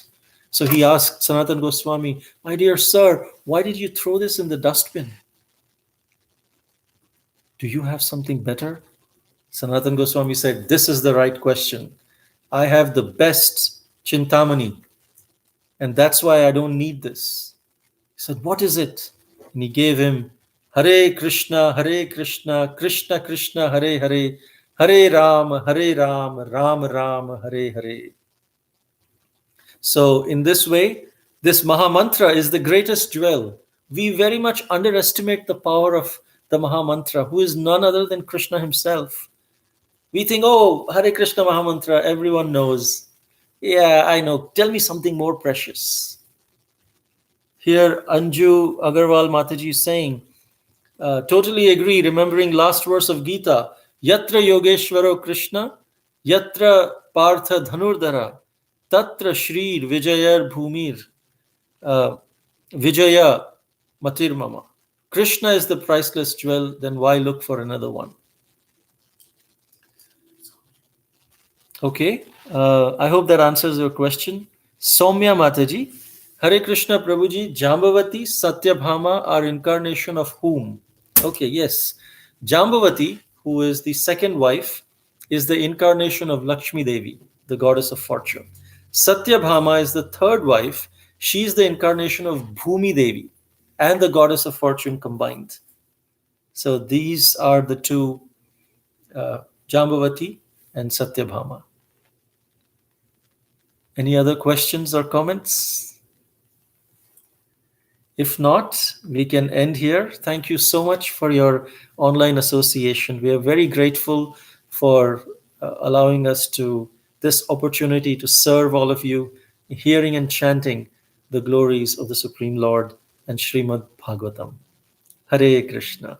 So he asked Sanatan Goswami, my dear sir, why did you throw this in the dustbin? Do you have something better? Sanatan Goswami said, this is the right question. I have the best Chintamani, and that's why I don't need this. He said, what is it? And he gave him Hare Krishna, Krishna Krishna, Hare Hare, Hare Ram, Ram Ram, Hare Hare. So in this way, this Mahamantra is the greatest jewel. We very much underestimate the power of the Mahamantra, who is none other than Krishna himself. We think, oh, Hare Krishna Mahamantra, everyone knows. Yeah, I know. Tell me something more precious. Here, Anju Agarwal Mataji is saying, totally agree, remembering last verse of Gita, Yatra Yogeshwaro Krishna, Yatra Partha Dhanurdhara, Tatra Shrir Vijayar Bhumir, Vijaya Matir Mama. Krishna is the priceless jewel, then why look for another one? Okay, I hope that answers your question. Soumya Mataji, Hare Krishna Prabhuji, Jambavati, Satyabhama are incarnation of whom? Okay, yes. Jambavati, who is the second wife, is the incarnation of Lakshmi Devi, the goddess of fortune. Satyabhama is the third wife. She is the incarnation of Bhumi Devi and the goddess of fortune combined. So these are the two, Jambavati and Satyabhama. Any other questions or comments? If not, we can end here. Thank you so much for your online association. We are very grateful for allowing us this opportunity to serve all of you, hearing and chanting the glories of the Supreme Lord and Srimad Bhagavatam. Hare Krishna.